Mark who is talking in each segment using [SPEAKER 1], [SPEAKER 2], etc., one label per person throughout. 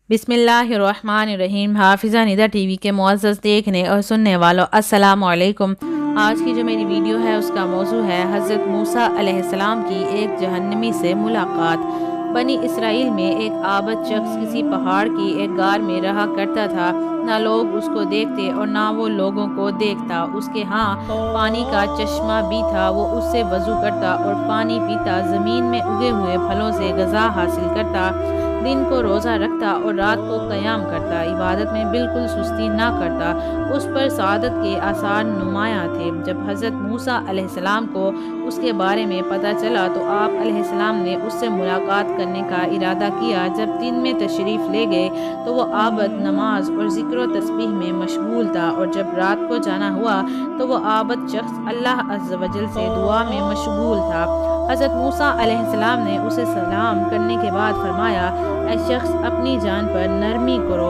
[SPEAKER 1] बिस्मिल्लाहिर्रहमानिर्रहीम। हाफिज़ा निदा टीवी के मुअज़्ज़ज़ देखने और सुनने वालों, अस्सलाम वालेकुम। आज की जो मेरी वीडियो है उसका मौजू है हज़रत मूसा अलैहिस्सलाम की एक जहन्नमी से मुलाकात। बनी इसराइल में एक आबद शख्स किसी पहाड़ की एक गार में रहा करता था। ना लोग उसको देखते और ना वो लोगों को देखता। उसके यहाँ पानी का चश्मा भी था। वो उससे वज़ू करता और पानी पीता, ज़मीन में उगे हुए फलों से ग़िज़ा हासिल करता, दिन को रोज़ा रखता और रात को क़याम करता, इबादत में बिल्कुल सुस्ती ना करता। उस पर सआदत के आसार नुमायाँ थे। जब हज़रत मूसा अलैहिस्सलाम को उसके बारे में पता चला तो आप अलैहिस्सलाम ने उससे मुलाकात करने का इरादा किया। जब दिन में तशरीफ़ ले गए तो वो आबद नमाज और ज़िक्र व तस्बीह में मशगूल था, और जब रात को जाना हुआ तो वो आबद शख्स अल्लाह अज़्ज़ व जल से दुआ में मशगूल था। हज़रत मूसा अलैहिस्सलाम ने उसे सलाम करने के बाद फरमाया, ऐ शख्स, अपनी जान पर नरमी करो।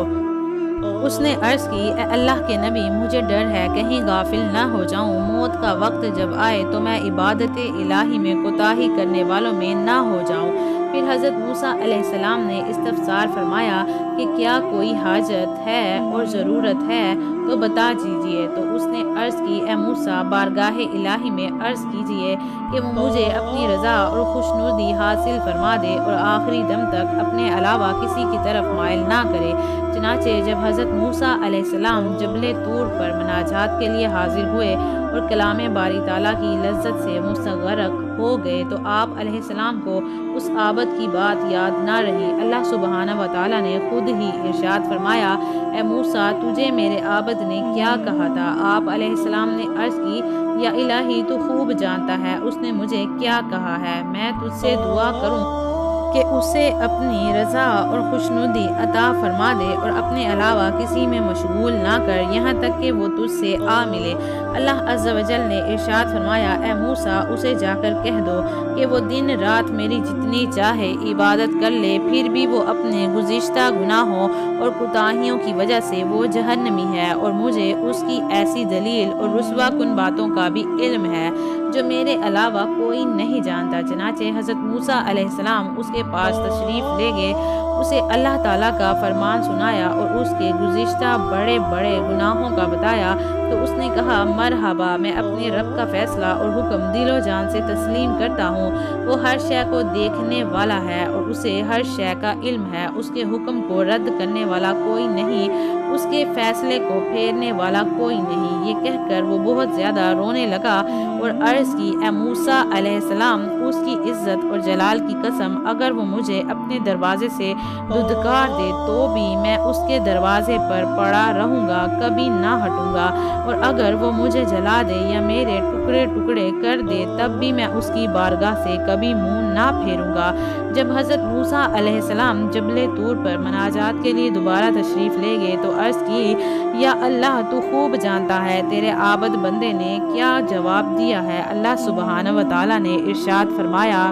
[SPEAKER 1] उसने अर्ज़ की, ए अल्लाह के नबी, मुझे डर है कहीं गाफिल ना हो जाऊं। मौत का वक्त जब आए तो मैं इबादत इलाही में कोताही करने वालों में ना हो जाऊं। फिर हज़रत मूसा अलैहिस्सलाम ने इस्तफ़सार फरमाया कि क्या कोई हाजत है और ज़रूरत है तो बता दीजिए। तो उसने अर्ज़ की, ए मूसा, बारगाह इलाही में अर्ज़ कीजिए कि वो मुझे अपनी रज़ा और खुशनुदी हासिल फरमा दे और आखिरी दम तक अपने अलावा किसी की तरफ माइल ना करे। चनाचे जब हज़रत मूसा अलैहिस्सलाम जबल तूर पर मनाजात के लिए हाजिर हुए और कलाम बारी ताला की लज्जत से मुस्तग़रक़ हो गए तो आप अलैहिस्सलाम को उस आबद की बात याद ना रही। अल्लाह सुब्हानहू व तआला ने खुद ही इरशाद फरमाया, ए मूसा, तुझे मेरे आबद ने क्या कहा था? आप अलैहिस्सलाम ने अर्ज़ की, या इलाही, तू खूब जानता है उसने मुझे क्या कहा है। मैं तुझसे दुआ करूँ कि उसे अपनी रज़ा और खुशनुदी अता फरमा दे और अपने अलावा किसी में मशगूल ना कर, यहाँ तक कि वो तुझसे आ मिले। अल्लाह अज़्ज़ व जल ने इरशाद फरमाया, ए मूसा, उसे जाकर कह दो कि वो दिन रात मेरी जितनी चाहे इबादत कर ले, फिर भी वो अपने गुज़िश्ता गुनाहों और कोताहियों की वजह से वो जहन्नमी है, और मुझे उसकी ऐसी दलील और रुस्वा कुन बातों का भी इल्म है जो मेरे अलावा कोई नहीं जानता। चनाचे हज़रत मूसा अलैहिस्सलाम उसके पास तशरीफ़ ले गए, उसे अल्लाह ताला का फरमान सुनाया और उसके गुज़िश्ता बड़े बड़े गुनाहों का बताया। तो उसने कहा, मरहबा, मैं अपने रब का फ़ैसला और हुक्म दिलो जान से तस्लीम करता हूँ। वो हर शय को देखने वाला है और उसे हर शय का इल्म है। उसके हुक्म को रद्द करने वाला कोई नहीं, उसके फ़ैसले को फेरने वाला कोई नहीं। ये कहकर वो बहुत ज़्यादा रोने लगा और अर्ज़ की, ए मूसा अलैहिस्सलाम, उसकी इज़्ज़त और जलाल की कसम, अगर वो मुझे अपने दरवाजे से धुतकार दे तो भी मैं उसके दरवाजे पर पड़ा रहूँगा, कभी ना हटूँगा, और अगर वो मुझे जला दे या मेरे टुकड़े टुकड़े कर दे तब भी मैं उसकी बारगाह से कभी मुँह ना फेरूँगा। जब हज़रत मूसा अलैहिस्सलाम जबल तूर पर मनाजात के लिए दोबारा तशरीफ़ ले गए तो अर्ज़ की, या अल्लाह, तू खूब जानता है तेरे आबद बंदे ने क्या जवाब दिया है। अल्लाह सुब्हानहू व तआला ने इरशाद फरमाया,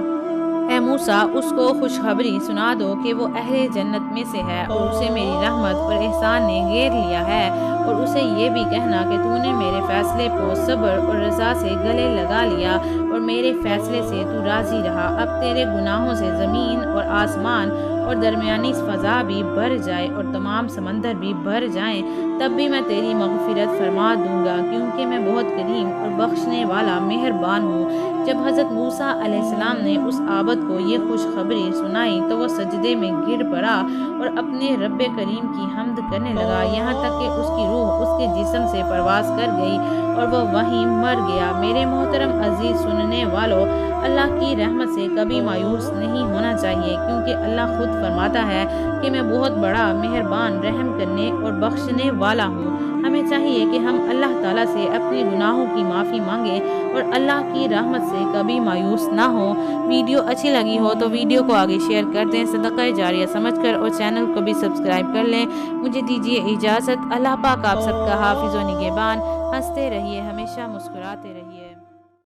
[SPEAKER 1] ए मूसा, उसको खुशखबरी सुना दो कि वो अहले जन्नत में से है और उसे मेरी रहमत और एहसान ने घेर लिया है, और उसे ये भी कहना कि तूने मेरे फ़ैसले को सब्र और रज़ा से गले लगा लिया और मेरे फ़ैसले से तू राज़ी रहा। अब तेरे गुनाहों से ज़मीन और आसमान और दरमियानी फ़ज़ा भी भर जाए और तमाम समंदर भी भर जाएं, तब भी मैं तेरी मग़फ़िरत फरमा दूँगा, क्योंकि मैं बहुत करीम और बख्शने वाला मेहरबान हूँ। जब हज़रत मूसा अलैहिस्सलाम ने उस आबद को ये खुशखबरी सुनाई तो वह सजदे में गिर पड़ा और अपने रब करीम की हम्द करने लगा, यहाँ तक कि उसकी रूह उसके जिस्म से परवाज़ कर गई और वह वहीं मर गया। मेरे मोहतरम अजीज़ सुनने वालों, अल्लाह की रहमत से कभी मायूस नहीं होना चाहिए, क्योंकि अल्लाह खुद फरमाता है कि मैं बहुत बड़ा मेहरबान, रहम करने और बख्शने वाला हूँ। हमें चाहिए कि हम अल्लाह ताला से अपने गुनाहों की माफ़ी मांगें और अल्लाह की रहमत से कभी मायूस ना हो। वीडियो अच्छी लगी हो तो वीडियो को आगे शेयर कर दें, सदका जारिया समझकर, और चैनल को भी सब्सक्राइब कर लें। मुझे दीजिए इजाज़त। अल्लाह पाक आप सबका हाफिज़ व निगहबान। हंसते रहिए, हमेशा मुस्कुराते रहिए।